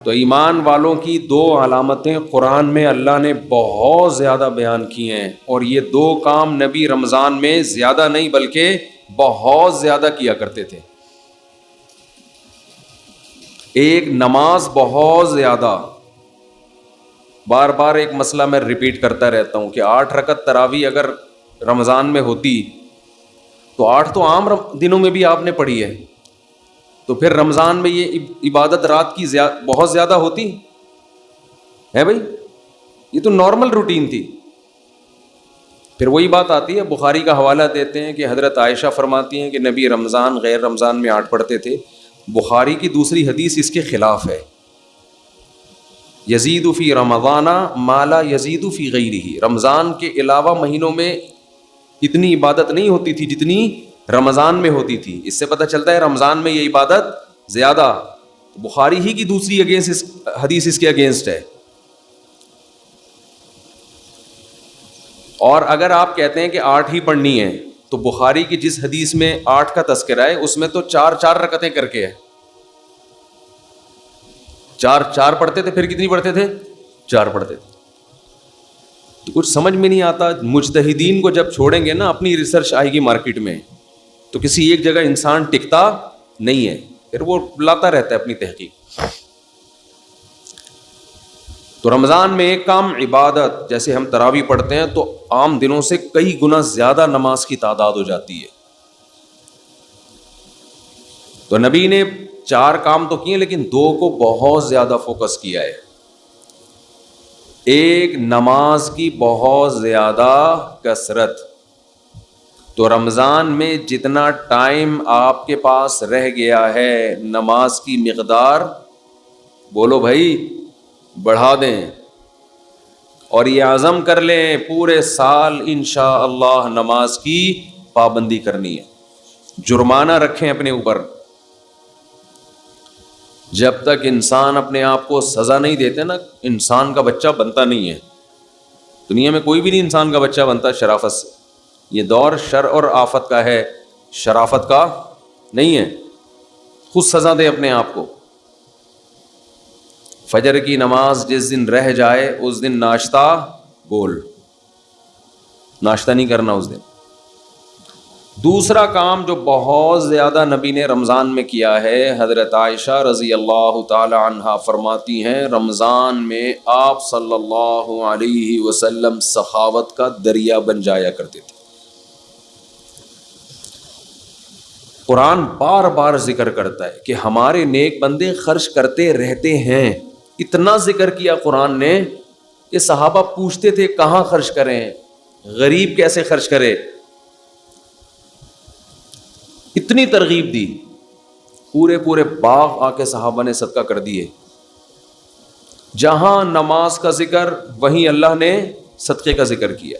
تو ایمان والوں کی دو علامتیں قرآن میں اللہ نے بہت زیادہ بیان کی ہیں، اور یہ دو کام نبی رمضان میں زیادہ نہیں بلکہ بہت زیادہ کیا کرتے تھے۔ ایک نماز بہت زیادہ، بار بار ایک مسئلہ میں ریپیٹ کرتا رہتا ہوں کہ 8 رکعت تراویح اگر رمضان میں ہوتی تو 8 تو عام دنوں میں بھی آپ نے پڑھی ہے، تو پھر رمضان میں یہ عبادت رات کی بہت زیادہ ہوتی ہے بھائی، یہ تو نارمل روٹین تھی۔ پھر وہی بات آتی ہے، بخاری کا حوالہ دیتے ہیں کہ حضرت عائشہ فرماتی ہیں کہ نبی رمضان غیر رمضان میں 8 پڑھتے تھے۔ بخاری کی دوسری حدیث اس کے خلاف ہے، یزید فی رمضان ما لا یزید فی غیرہ، رمضان کے علاوہ مہینوں میں اتنی عبادت نہیں ہوتی تھی جتنی رمضان میں ہوتی تھی۔ اس سے پتہ چلتا ہے رمضان میں یہ عبادت زیادہ، بخاری ہی کی دوسری حدیث اس کے اگینسٹ ہے۔ اور اگر آپ کہتے ہیں کہ 8 ہی پڑھنی ہے تو بخاری کی جس حدیث میں 8 کا تذکرہ ہے اس میں تو 4 رکعتیں کر کے ہے، 4 پڑھتے تھے، پھر کتنی پڑھتے تھے؟ 4 پڑھتے تھے۔ تو کچھ سمجھ میں نہیں آتا، مجتہدین کو جب چھوڑیں گے نا، اپنی ریسرچ آئے گی مارکیٹ میں، تو کسی ایک جگہ انسان ٹکتا نہیں ہے، پھر وہ لاتا رہتا ہے اپنی تحقیق۔ تو رمضان میں ایک کام عبادت، جیسے ہم تراویح پڑھتے ہیں تو عام دنوں سے کئی گنا زیادہ نماز کی تعداد ہو جاتی ہے۔ تو نبی نے 4 کام تو کیے لیکن 2 کو بہت زیادہ فوکس کیا ہے۔ ایک نماز کی بہت زیادہ کثرت، تو رمضان میں جتنا ٹائم آپ کے پاس رہ گیا ہے نماز کی مقدار بولو بھائی بڑھا دیں، اور یہ عزم کر لیں پورے سال انشاءاللہ نماز کی پابندی کرنی ہے۔ جرمانہ رکھیں اپنے اوپر، جب تک انسان اپنے آپ کو سزا نہیں دیتے نا، انسان کا بچہ بنتا نہیں ہے۔ دنیا میں کوئی بھی نہیں انسان کا بچہ بنتا شرافت سے، یہ دور شر اور آفت کا ہے، شرافت کا نہیں ہے۔ خود سزا دے اپنے آپ کو۔ فجر کی نماز جس دن رہ جائے اس دن ناشتہ بول، ناشتہ نہیں کرنا اس دن۔ دوسرا کام جو بہت زیادہ نبی نے رمضان میں کیا ہے، حضرت عائشہ رضی اللہ تعالی عنہا فرماتی ہیں رمضان میں آپ صلی اللہ علیہ وسلم سخاوت کا دریا بن جایا کرتے تھے۔ قرآن بار بار ذکر کرتا ہے کہ ہمارے نیک بندے خرچ کرتے رہتے ہیں۔ اتنا ذکر کیا قرآن نے کہ صحابہ پوچھتے تھے کہاں خرچ کریں، غریب کیسے خرچ کرے، اتنی ترغیب دی، پورے باغ آ کے صحابہ نے صدقہ کر دیے۔ جہاں نماز کا ذکر وہیں اللہ نے صدقے کا ذکر کیا۔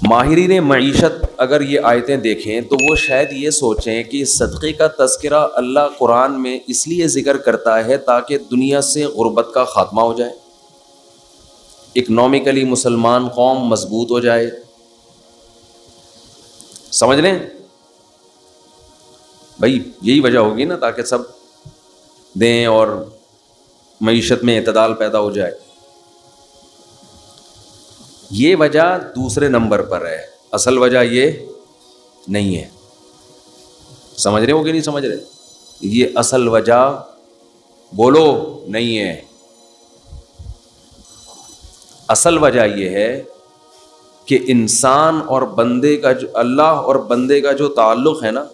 ماہرین معیشت اگر یہ آیتیں دیکھیں تو وہ شاید یہ سوچیں کہ صدقے کا تذکرہ اللہ قرآن میں اس لیے ذکر کرتا ہے تاکہ دنیا سے غربت کا خاتمہ ہو جائے، اکنامکلی مسلمان قوم مضبوط ہو جائے۔ سمجھ لیں بھائی، یہی وجہ ہوگی نا، تاکہ سب دیں اور معیشت میں اعتدال پیدا ہو جائے۔ یہ وجہ دوسرے نمبر پر ہے، اصل وجہ یہ نہیں ہے۔ سمجھ رہے ہو کہ نہیں سمجھ رہے؟ یہ اصل وجہ بولو نہیں ہے۔ اصل وجہ یہ ہے کہ انسان اور بندے کا جو اللہ اور بندے کا جو تعلق ہے نا،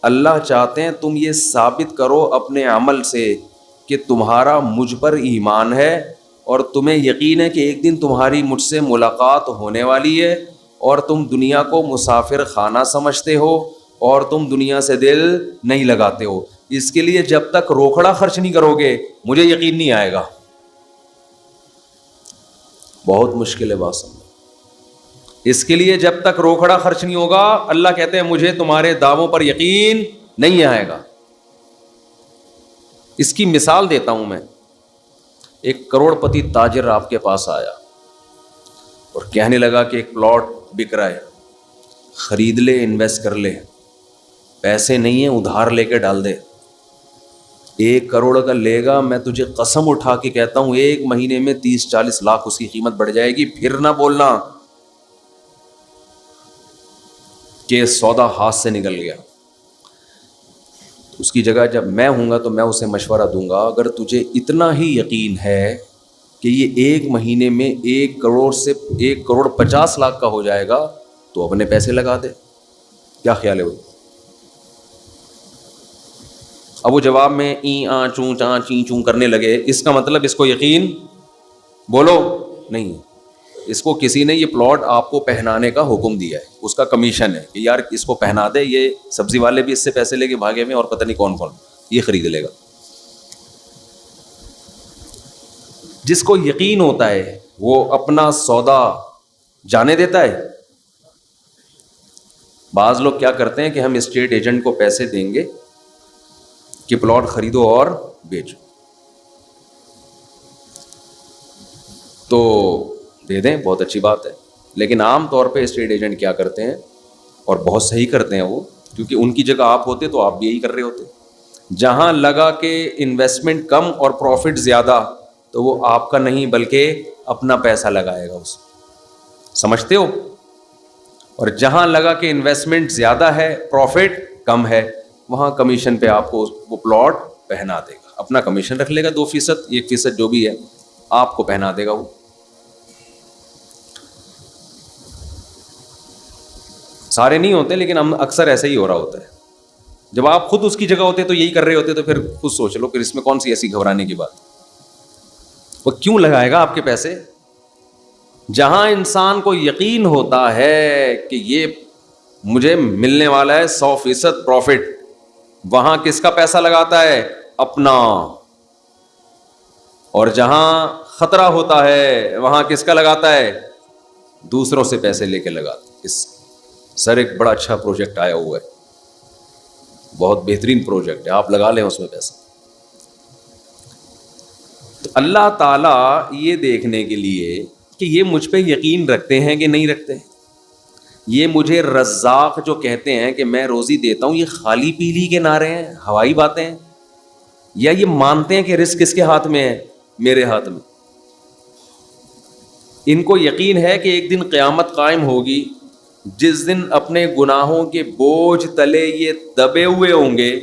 اللہ چاہتے ہیں تم یہ ثابت کرو اپنے عمل سے کہ تمہارا مجھ پر ایمان ہے، اور تمہیں یقین ہے کہ ایک دن تمہاری مجھ سے ملاقات ہونے والی ہے، اور تم دنیا کو مسافر خانہ سمجھتے ہو اور تم دنیا سے دل نہیں لگاتے ہو۔ اس کے لیے جب تک روکھڑا خرچ نہیں کرو گے مجھے یقین نہیں آئے گا۔ بہت مشکل ہے بات سمجھنا۔ اس کے لیے جب تک روکھڑا خرچ نہیں ہوگا، اللہ کہتے ہیں مجھے تمہارے دعووں پر یقین نہیں آئے گا۔ اس کی مثال دیتا ہوں میں۔ ایک کروڑ پتی تاجر آپ کے پاس آیا اور کہنے لگا کہ ایک پلاٹ بک رہا ہے، خرید لے، انویسٹ کر لے، پیسے نہیں ہیں ادھار لے کے ڈال دے۔ 1 کروڑ کا لے گا، میں تجھے قسم اٹھا کے کہتا ہوں 1 مہینے میں 30-40 لاکھ اس کی قیمت بڑھ جائے گی. پھر نہ بولنا کہ سودا ہاتھ سے نکل گیا. اس کی جگہ جب میں ہوں گا تو میں اسے مشورہ دوں گا، اگر تجھے اتنا ہی یقین ہے کہ یہ 1 مہینے میں 1 کروڑ سے 1 کروڑ 50 لاکھ کا ہو جائے گا تو اپنے پیسے لگا دے. کیا خیال ہے وہ؟ اب وہ جواب میں این آ چوں چاں چیں چوں کرنے لگے، اس کا مطلب اس کو یقین بولو نہیں. اس کو کسی نے یہ پلاٹ آپ کو پہنانے کا حکم دیا ہے، اس کا کمیشن ہے کہ یار اس کو پہنا دے. یہ سبزی والے بھی اس سے پیسے لے کے بھاگے ہوئے اور پتہ نہیں کون کون یہ خرید لے گا. جس کو یقین ہوتا ہے وہ اپنا سودا جانے دیتا ہے. بعض لوگ کیا کرتے ہیں کہ ہم اسٹیٹ ایجنٹ کو پیسے دیں گے کہ پلاٹ خریدو اور بیچو، تو دے دیں، بہت اچھی بات ہے. لیکن عام طور پہ اسٹیٹ ایجنٹ کیا کرتے ہیں، اور بہت صحیح کرتے ہیں وہ، کیونکہ ان کی جگہ آپ ہوتے تو آپ بھی یہی کر رہے ہوتے. جہاں لگا کہ انویسٹمنٹ کم اور پروفٹ زیادہ تو وہ آپ کا نہیں بلکہ اپنا پیسہ لگائے گا اس، سمجھتے ہو؟ اور جہاں لگا کہ انویسٹمنٹ زیادہ ہے پروفٹ کم ہے وہاں کمیشن پہ آپ کو وہ پلاٹ پہنا دے گا. اپنا کمیشن رکھ لے گا 2%، 1% جو بھی ہے آپ کو پہنا دے گا وہ. سارے نہیں ہوتے لیکن ہم اکثر ایسا ہی ہو رہا ہوتا ہے. جب آپ خود اس کی جگہ ہوتے تو یہی کر رہے ہوتے تو پھر خود سوچ لو، پھر اس میں کون سی ایسی گھبرانے کی بات. وہ کیوں لگائے گا آپ کے پیسے؟ جہاں انسان کو یقین ہوتا ہے کہ یہ مجھے ملنے والا ہے 100% پروفٹ، وہاں کس کا پیسہ لگاتا ہے؟ اپنا. اور جہاں خطرہ ہوتا ہے وہاں کس کا لگاتا ہے؟ دوسروں سے پیسے لے کے لگاتا. سر ایک بڑا اچھا پروجیکٹ آیا ہوا ہے، بہت بہترین پروجیکٹ ہے، آپ لگا لیں اس میں پیسہ. تو اللہ تعالیٰ یہ دیکھنے کے لیے کہ یہ مجھ پہ یقین رکھتے ہیں کہ نہیں رکھتے، یہ مجھے رزاق جو کہتے ہیں کہ میں روزی دیتا ہوں، یہ خالی پیلی کے نعرے ہیں، ہوائی باتیں ہیں، یا یہ مانتے ہیں کہ رزق کس کے ہاتھ میں ہے؟ میرے ہاتھ میں. ان کو یقین ہے کہ ایک دن قیامت قائم ہوگی جس دن اپنے گناہوں کے بوجھ تلے یہ دبے ہوئے ہوں گے،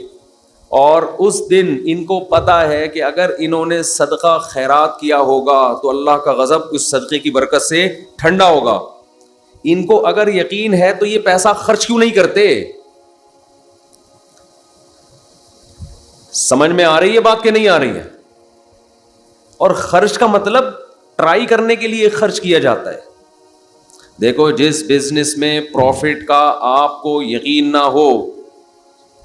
اور اس دن ان کو پتا ہے کہ اگر انہوں نے صدقہ خیرات کیا ہوگا تو اللہ کا غضب اس صدقے کی برکت سے ٹھنڈا ہوگا. ان کو اگر یقین ہے تو یہ پیسہ خرچ کیوں نہیں کرتے؟ سمجھ میں آ رہی ہے بات کہ نہیں آ رہی ہے؟ اور خرچ کا مطلب ٹرائی کرنے کے لیے خرچ کیا جاتا ہے. دیکھو جس بزنس میں پروفٹ کا آپ کو یقین نہ ہو،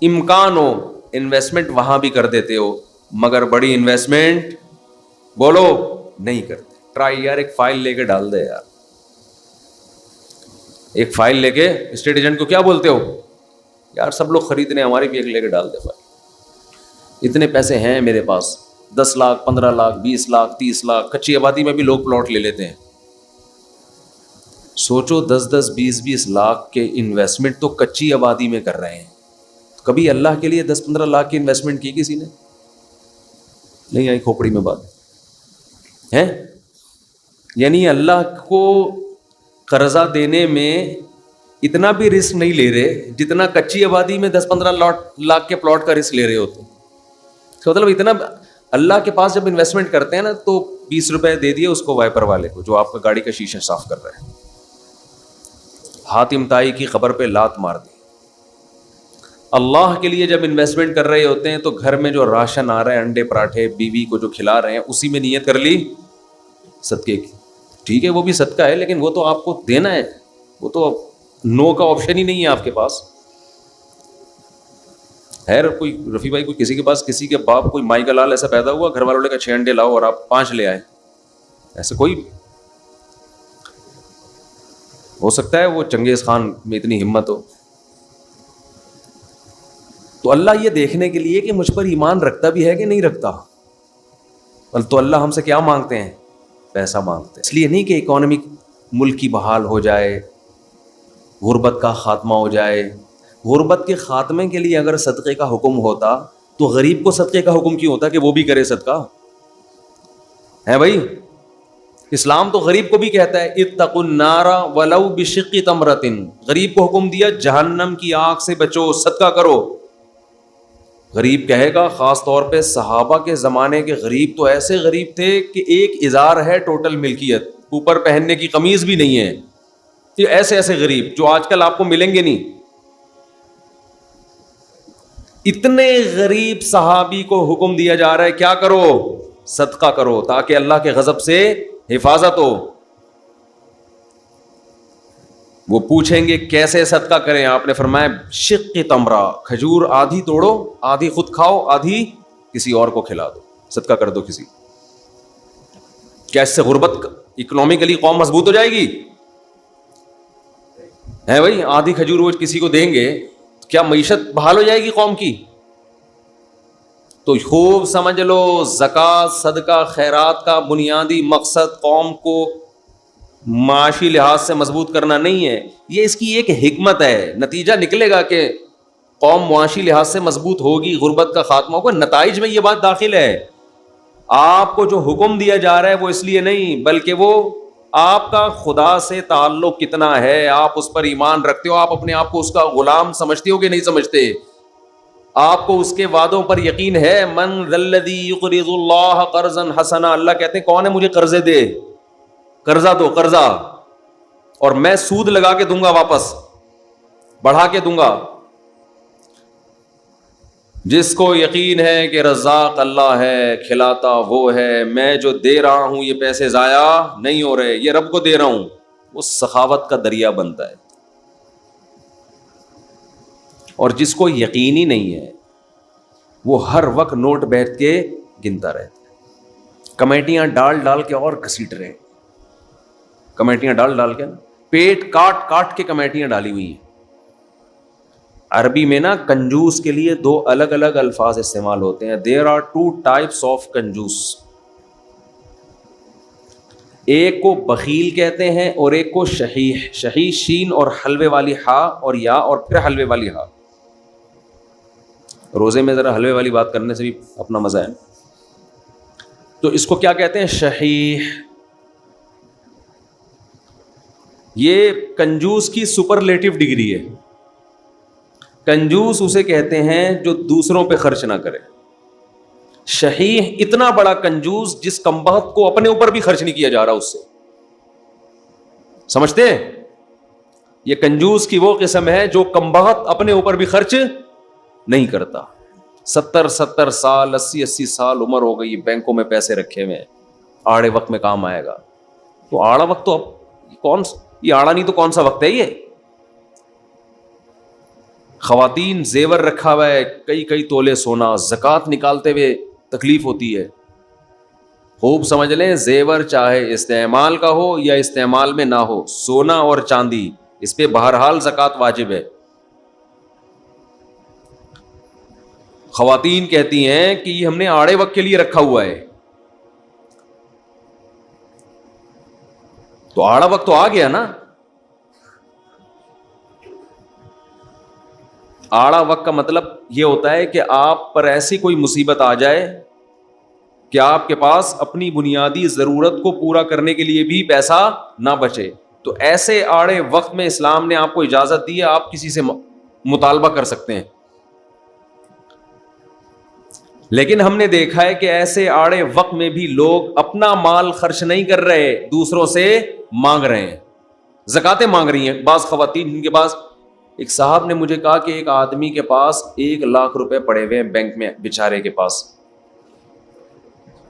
امکان ہو، انویسٹمنٹ وہاں بھی کر دیتے ہو، مگر بڑی انویسٹمنٹ بولو نہیں کرتے. ٹرائی یار، ایک فائل لے کے ڈال دے یار، ایک فائل لے کے اسٹیٹ ایجنٹ کو کیا بولتے ہو؟ یار سب لوگ خریدنے، ہماری بھی ایک لے کے ڈال دے فائل، اتنے پیسے ہیں میرے پاس، 10 لاکھ 15 لاکھ 20 لاکھ 30 لاکھ. کچی آبادی میں بھی لوگ پلاٹ لے لیتے ہیں. سوچو 10 20 لاکھ کے انویسٹمنٹ تو کچی آبادی میں کر رہے ہیں. کبھی اللہ کے لیے 10-15 لاکھ کی انویسٹمنٹ کی کسی نے؟ نہیں آئی کھوپڑی میں بات ہے. یعنی اللہ کو قرضہ دینے میں اتنا بھی رسک نہیں لے رہے جتنا کچی آبادی میں 10-15 لاکھ کے پلاٹ کا رسک لے رہے ہوتے. مطلب اتنا اللہ کے پاس جب انویسٹمنٹ کرتے ہیں نا تو 20 روپے دے دیے اس کو وائپر والے کو جو آپ کا گاڑی کا شیشہ صاف کر رہا ہے، حاتم طائی کی خبر پہ لات مار دی. اللہ کے لیے جب انویسٹمنٹ کر رہے ہوتے ہیں تو گھر میں جو راشن آ رہا ہے، انڈے پراٹھے بیوی کو جو کھلا رہے ہیں، اسی میں نیت کر لی صدقے کی. ٹھیک ہے وہ بھی صدقہ ہے لیکن وہ تو آپ کو دینا ہے، وہ تو نو کا آپشن ہی نہیں ہے آپ کے پاس. خیر کوئی رفیع بھائی، کوئی کسی کے پاس کسی کے باپ کوئی مائی کا لال ایسا پیدا ہوا، گھر والوں نے کہا 6 انڈے لاؤ اور آپ 5 لے آئے، ایسا کوئی ہو سکتا ہے وہ چنگیز خان میں اتنی ہمت ہو. تو اللہ یہ دیکھنے کے لیے کہ مجھ پر ایمان رکھتا بھی ہے کہ نہیں رکھتا. تو اللہ ہم سے کیا مانگتے ہیں؟ پیسہ مانگتے ہیں. اس لیے نہیں کہ اکانومک ملک کی بحال ہو جائے، غربت کا خاتمہ ہو جائے. غربت کے خاتمے کے لیے اگر صدقے کا حکم ہوتا تو غریب کو صدقے کا حکم کیوں ہوتا ہے کہ وہ بھی کرے صدقہ؟ ہے بھائی، اسلام تو غریب کو بھی کہتا ہے اتقوا النار ولو بشق تمرۃ، غریب کو حکم دیا جہنم کی آگ سے بچو، صدقہ کرو۔ غریب کہے گا، خاص طور پہ صحابہ کے زمانے کے غریب تو ایسے غریب تھے کہ ایک ازار ہے ٹوٹل ملکیت، اوپر پہننے کی قمیض بھی نہیں ہے، یہ ایسے ایسے غریب جو آج کل آپ کو ملیں گے نہیں۔ اتنے غریب صحابی کو حکم دیا جا رہا ہے کیا کرو؟ صدقہ کرو، تاکہ اللہ کے غضب سے حفاظت ہو۔ وہ پوچھیں گے کیسے صدقہ کریں؟ آپ نے فرمایا شق تمرہ، کھجور آدھی توڑو، آدھی خود کھاؤ، آدھی کسی اور کو کھلا دو، صدقہ کر دو کسی۔ کیا اس سے غربت اکنامکلی قوم مضبوط ہو جائے گی؟ ہے بھائی، آدھی کھجور وہ کسی کو دیں گے، کیا معیشت بحال ہو جائے گی قوم کی؟ تو خوب سمجھ لو، زکوٰۃ صدقہ خیرات کا بنیادی مقصد قوم کو معاشی لحاظ سے مضبوط کرنا نہیں ہے، یہ اس کی ایک حکمت ہے۔ نتیجہ نکلے گا کہ قوم معاشی لحاظ سے مضبوط ہوگی، غربت کا خاتمہ ہوگا، نتائج میں یہ بات داخل ہے۔ آپ کو جو حکم دیا جا رہا ہے وہ اس لیے نہیں، بلکہ وہ آپ کا خدا سے تعلق کتنا ہے، آپ اس پر ایمان رکھتے ہو، آپ اپنے آپ کو اس کا غلام سمجھتے ہو کہ نہیں سمجھتے، آپ کو اس کے وعدوں پر یقین ہے۔ من ذا الذی یقرض اللہ قرضا حسنا، اللہ کہتے ہیں کون ہے مجھے قرضے دے، قرضہ دو، قرضہ، اور میں سود لگا کے دوں گا، واپس بڑھا کے دوں گا۔ جس کو یقین ہے کہ رزاق اللہ ہے، کھلاتا وہ ہے، میں جو دے رہا ہوں یہ پیسے ضائع نہیں ہو رہے، یہ رب کو دے رہا ہوں، وہ سخاوت کا دریا بنتا ہے۔ اور جس کو یقین ہی نہیں ہے وہ ہر وقت نوٹ بیٹھ کے گنتا رہتا ہے، کمیٹیاں ڈال ڈال کے اور گھسیٹ رہے ہیں، کمیٹیاں ڈال ڈال کے، پیٹ کاٹ کاٹ کے کمیٹیاں ڈالی ہوئی ہیں۔ عربی میں نا کنجوس کے لیے دو الگ الگ الفاظ استعمال ہوتے ہیں۔ There are two types of کنجوس، ایک کو بخیل کہتے ہیں اور ایک کو شحیح، شحیح شین اور حلوے والی ہا اور یا اور پھر حلوے والی ہا۔ روزے میں ذرا حلوے والی بات کرنے سے بھی اپنا مزہ ہے۔ تو اس کو کیا کہتے ہیں؟ شحیح۔ یہ کنجوس کی سپرلیٹو ڈگری ہے۔ کنجوس اسے کہتے ہیں جو دوسروں پہ خرچ نہ کرے۔ شحیح اتنا بڑا کنجوس جس کمبخت کو اپنے اوپر بھی خرچ نہیں کیا جا رہا اس سے، سمجھتے ہیں؟ یہ کنجوس کی وہ قسم ہے جو کمبخت اپنے اوپر بھی خرچ نہیں کرتا۔ 70 سال 80 سال عمر ہو گئی، بینکوں میں پیسے رکھے ہوئے ہیں، آڑے وقت میں کام آئے گا۔ تو آڑا وقت تو اب یہ آڑا نہیں تو کون سا وقت ہے یہ؟ خواتین زیور رکھا ہوا ہے، کئی تولے سونا، زکوٰۃ نکالتے ہوئے تکلیف ہوتی ہے۔ خوب سمجھ لیں، زیور چاہے استعمال کا ہو یا استعمال میں نہ ہو، سونا اور چاندی اس پہ بہرحال زکوٰۃ واجب ہے۔ خواتین کہتی ہیں کہ یہ ہم نے آڑے وقت کے لیے رکھا ہوا ہے، تو آڑا وقت تو آ گیا نا۔ آڑا وقت کا مطلب یہ ہوتا ہے کہ آپ پر ایسی کوئی مصیبت آ جائے کہ آپ کے پاس اپنی بنیادی ضرورت کو پورا کرنے کے لیے بھی پیسہ نہ بچے، تو ایسے آڑے وقت میں اسلام نے آپ کو اجازت دی ہے، آپ کسی سے مطالبہ کر سکتے ہیں۔ لیکن ہم نے دیکھا ہے کہ ایسے آڑے وقت میں بھی لوگ اپنا مال خرچ نہیں کر رہے، دوسروں سے مانگ رہے ہیں، زکاتیں مانگ رہی ہیں۔ بعض خواتین جن کے پاس، ایک صاحب نے مجھے کہا کہ ایک آدمی کے پاس 1 لاکھ روپے پڑے ہوئے ہیں بینک میں، بیچارے کے پاس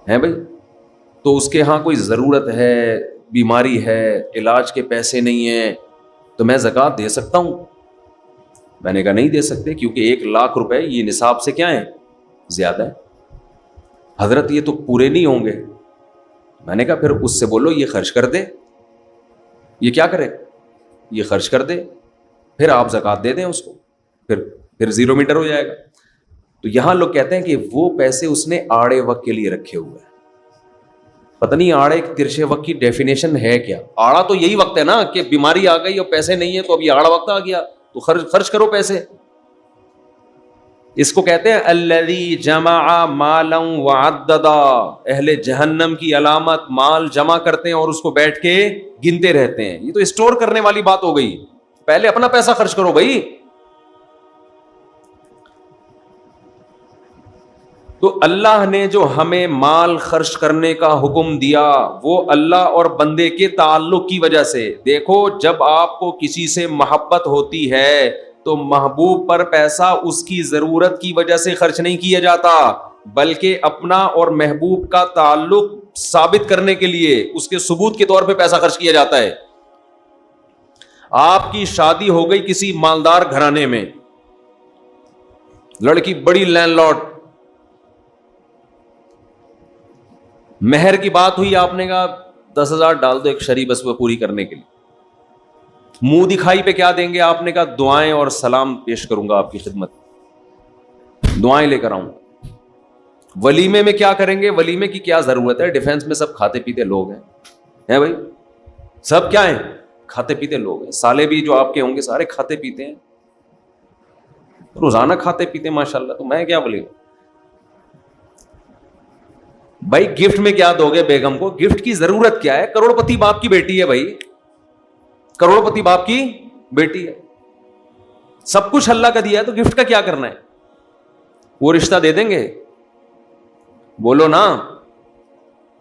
ہیں بھائی، تو اس کے ہاں کوئی ضرورت ہے، بیماری ہے، علاج کے پیسے نہیں ہیں، تو میں زکوٰۃ دے سکتا ہوں؟ میں نے کہا نہیں دے سکتے، کیونکہ 1 لاکھ روپے یہ نصاب سے کیا ہے، زیادہ ہے۔ حضرت یہ تو پورے نہیں ہوں گے۔ میں نے کہا پھر اس سے بولو یہ خرچ کر دے، یہ کیا کرے، یہ خرچ کر دے، پھر آپ زکوٰۃ دے دیں اس کو، پھر 0 میٹر ہو جائے گا۔ تو یہاں لوگ کہتے ہیں کہ وہ پیسے اس نے آڑے وقت کے لیے رکھے ہوئے ہیں۔ پتہ نہیں آڑے ترچے وقت کی ڈیفینیشن ہے کیا؟ آڑا تو یہی وقت ہے نا کہ بیماری آ گئی اور پیسے نہیں ہے، تو اب یہ آڑا وقت آ گیا، تو خرچ کرو پیسے۔ اس کو کہتے ہیں الذی جمع مالا وعددا. اہل جہنم کی علامت مال جمع کرتے ہیں اور اس کو بیٹھ کے گنتے رہتے ہیں. یہ تو اسٹور کرنے والی بات ہو گئی. پہلے اپنا پیسہ خرچ کرو بھائی. تو اللہ نے جو ہمیں مال خرچ کرنے کا حکم دیا وہ اللہ اور بندے کے تعلق کی وجہ سے. دیکھو جب آپ کو کسی سے محبت ہوتی ہے تو محبوب پر پیسہ اس کی ضرورت کی وجہ سے خرچ نہیں کیا جاتا, بلکہ اپنا اور محبوب کا تعلق ثابت کرنے کے لیے اس کے ثبوت کے طور پہ پیسہ خرچ کیا جاتا ہے. آپ کی شادی ہو گئی کسی مالدار گھرانے میں, لڑکی بڑی لینڈ لارڈ, مہر کی بات ہوئی, آپ نے کہا 10,000 ڈال دو ایک شری بس وہ پوری کرنے کے لیے. منہ دکھائی پہ کیا دیں گے؟ آپ نے کہا دعائیں اور سلام پیش کروں گا آپ کی خدمت, دعائیں لے کر آؤں. ولیمے میں کیا کریں گے؟ ولیمے کی کیا ضرورت ہے؟ ڈیفینس میں سب کھاتے پیتے لوگ ہیں بھائی, سب کیا ہیں؟ کھاتے پیتے لوگ ہیں. سالے بھی جو آپ کے ہوں گے سارے کھاتے پیتے ہیں, روزانہ کھاتے پیتے ہیں ماشاءاللہ. تو میں کیا بولے بھائی, گفٹ میں کیا دو گے بیگم کو؟ گفٹ کی ضرورت کیا ہے؟ کروڑ پتی باپ کی بیٹی ہے بھائی, کروڑ پتی باپ کی بیٹی ہے, سب کچھ اللہ کا دیا ہے, تو گفٹ کا کیا کرنا ہے؟ وہ رشتہ دے دیں گے؟ بولو نا.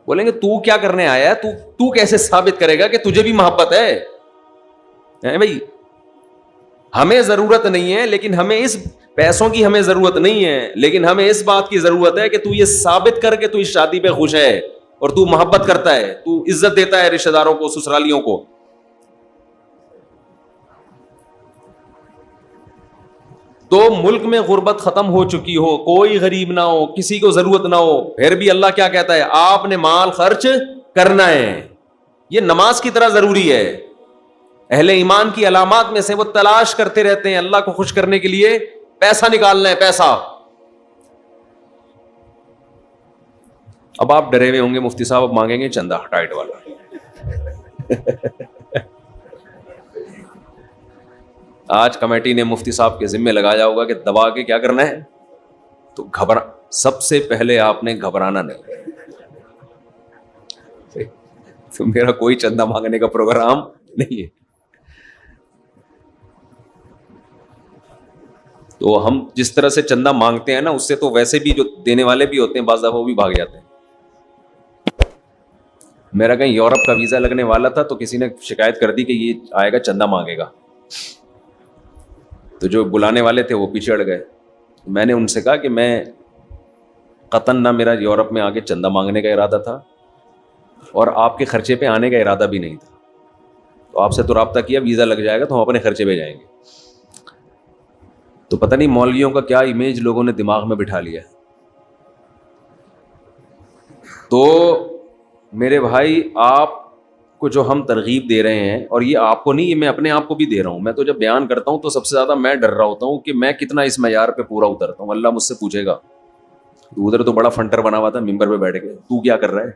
بولیں گے تو کیا کرنے آیا ہے, تو کیسے ثابت کرے گا کہ تجھے بھی محبت ہے بھائی؟ ہمیں ضرورت نہیں ہے, لیکن ہمیں اس پیسوں کی ہمیں ضرورت نہیں ہے, لیکن ہمیں اس بات کی ضرورت ہے کہ تو یہ ثابت کر کے تو اس شادی پہ خوش ہے اور تو محبت کرتا ہے, تو عزت دیتا ہے رشتہ داروں کو, سسرالیوں کو. تو ملک میں غربت ختم ہو چکی ہو, کوئی غریب نہ ہو, کسی کو ضرورت نہ ہو, پھر بھی اللہ کیا کہتا ہے؟ آپ نے مال خرچ کرنا ہے. یہ نماز کی طرح ضروری ہے. اہل ایمان کی علامات میں سے وہ تلاش کرتے رہتے ہیں اللہ کو خوش کرنے کے لیے پیسہ نکالنا ہے, پیسہ. اب آپ ڈرے ہوئے ہوں گے مفتی صاحب اب مانگیں گے چندہ ٹائٹ والا. آج کمیٹی نے مفتی صاحب کے ذمہ لگایا ہوگا کہ دبا کے کیا کرنا ہے, تو سب سے پہلے آپ نے گھبرانا نہیں. تو میرا کوئی چندہ مانگنے کا پروگرام نہیں ہے. تو ہم جس طرح سے چندہ مانگتے ہیں نا, اس سے تو ویسے بھی جو دینے والے بھی ہوتے ہیں بعض دفعہ وہ بھی بھاگ جاتے ہیں. میرا کہیں یورپ کا ویزا لگنے والا تھا تو کسی نے شکایت کر دی کہ یہ آئے گا چندہ مانگے گا, تو جو بلانے والے تھے وہ پیچھے اڑ گئے. میں نے ان سے کہا کہ میں قطعاً نہ میرا یورپ میں آ کے چندہ مانگنے کا ارادہ تھا اور آپ کے خرچے پہ آنے کا ارادہ بھی نہیں تھا. تو آپ سے تو رابطہ کیا, ویزا لگ جائے گا تو ہم اپنے خرچے پہ جائیں گے. تو پتہ نہیں مولویوں کا کیا امیج لوگوں نے دماغ میں بٹھا لیا. تو میرے بھائی آپ کو جو ہم ترغیب دے رہے ہیں, اور یہ آپ کو نہیں, یہ میں اپنے آپ کو بھی دے رہا ہوں. میں تو جب بیان کرتا ہوں تو سب سے زیادہ میں ڈر رہا ہوتا ہوں کہ میں کتنا اس معیار پہ پورا اترتا ہوں. اللہ مجھ سے پوچھے گا ادھر تو بڑا فنٹر بنا ہوا تھا ممبر پہ بیٹھ کے, تو کیا کر رہا ہے؟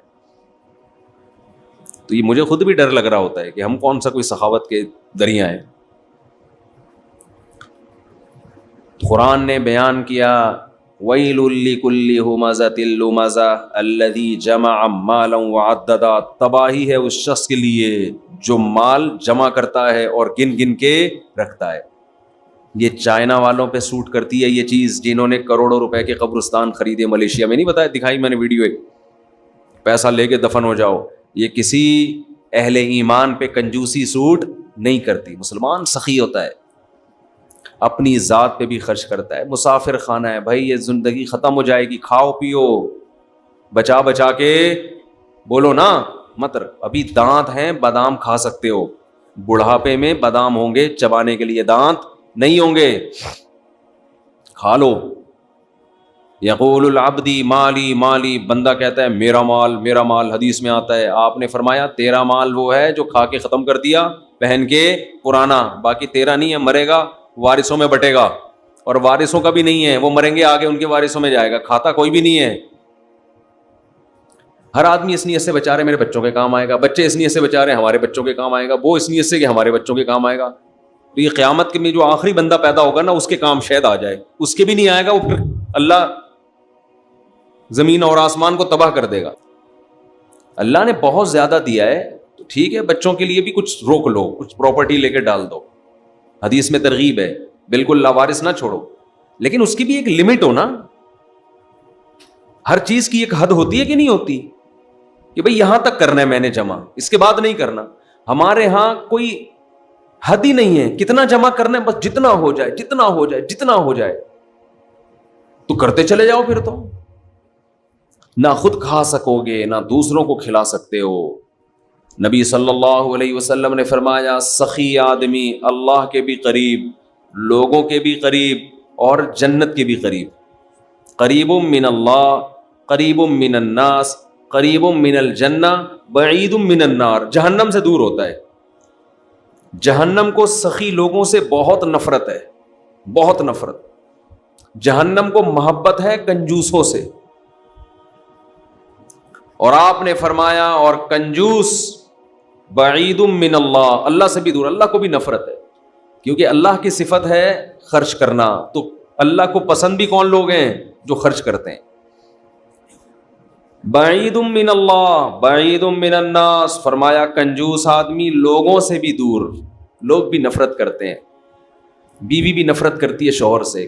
تو یہ مجھے خود بھی ڈر لگ رہا ہوتا ہے کہ ہم کون سا کوئی سخاوت کے دریا ہیں. قرآن نے بیان کیا وَيْلٌ لِّكُلِّ هُمَزَةٍ لُّمَزَةٍ الَّذِي جَمَعَ مَالًا وَعَدَّدَا. تباہی ہے اس شخص کے لیے جو مال جمع کرتا ہے اور گن گن کے رکھتا ہے. یہ چائنا والوں پہ سوٹ کرتی ہے یہ چیز, جنہوں نے کروڑوں روپے کے قبرستان خریدے ملیشیا میں. نہیں بتایا, دکھائی میں نے ویڈیو, ایک پیسہ لے کے دفن ہو جاؤ. یہ کسی اہل ایمان پہ کنجوسی سوٹ نہیں کرتی. مسلمان سخی ہوتا ہے, اپنی ذات پہ بھی خرچ کرتا ہے. مسافر خانہ ہے بھائی, یہ زندگی ختم ہو جائے گی, کھاؤ پیو بچا بچا کے, بولو نا مت. ابھی دانت ہیں, بادام کھا سکتے ہو, بڑھاپے میں بادام ہوں گے چبانے کے لیے, دانت نہیں ہوں گے, کھا لو. یقول العبدی مالی مالی, بندہ کہتا ہے میرا مال میرا مال. حدیث میں آتا ہے آپ نے فرمایا تیرا مال وہ ہے جو کھا کے ختم کر دیا, پہن کے پرانا, باقی تیرا نہیں ہے, مرے گا وارثوں میں بٹے گا, اور وارثوں کا بھی نہیں ہے, وہ مریں گے آگے ان کے وارثوں میں جائے گا, کھاتا کوئی بھی نہیں ہے. ہر آدمی اس نیت سے بچا رہے میرے بچوں کے کام آئے گا, بچے اس نیت سے بچا رہے ہمارے بچوں کے کام آئے گا, وہ اس نیت سے کہ ہمارے بچوں کے کام آئے گا. تو یہ قیامت کے میں جو آخری بندہ پیدا ہوگا نا، اس کے کام شاید آ جائے، اس کے بھی نہیں آئے گا، وہ پھر اللہ زمین اور آسمان کو تباہ کر دے گا۔ اللہ نے بہت زیادہ دیا ہے تو ٹھیک ہے، بچوں کے لیے بھی کچھ روک لو، کچھ پراپرٹی لے کے ڈال دو، حدیث میں ترغیب ہے، بالکل لاوارث نہ چھوڑو، لیکن اس کی بھی ایک لمٹ ہو نا۔ ہر چیز کی ایک حد ہوتی ہے کہ نہیں ہوتی، کہ بھئی یہاں تک کرنا ہے میں نے جمع، اس کے بعد نہیں کرنا۔ ہمارے ہاں کوئی حد ہی نہیں ہے، کتنا جمع کرنا ہے، بس جتنا ہو جائے جتنا ہو جائے جتنا ہو جائے، تو کرتے چلے جاؤ، پھر تو نہ خود کھا سکو گے نہ دوسروں کو کھلا سکتے ہو۔ نبی صلی اللہ علیہ وسلم نے فرمایا، سخی آدمی اللہ کے بھی قریب، لوگوں کے بھی قریب، اور جنت کے بھی قریب۔ قریب من اللہ، قریب من الناس، قریب من الجنہ، بعید من النار۔ جہنم سے دور ہوتا ہے۔ جہنم کو سخی لوگوں سے بہت نفرت ہے، بہت نفرت۔ جہنم کو محبت ہے کنجوسوں سے، اور آپ نے فرمایا اور کنجوس بعید من اللہ، اللہ سے بھی دور، اللہ کو بھی نفرت ہے، کیونکہ اللہ کی صفت ہے خرچ کرنا، تو اللہ کو پسند بھی کون لوگ ہیں؟ جو خرچ کرتے ہیں۔ بعید من اللہ بعید من الناس، فرمایا کنجوس آدمی لوگوں سے بھی دور، لوگ بھی نفرت کرتے ہیں، بیوی بھی نفرت کرتی ہے شوہر سے،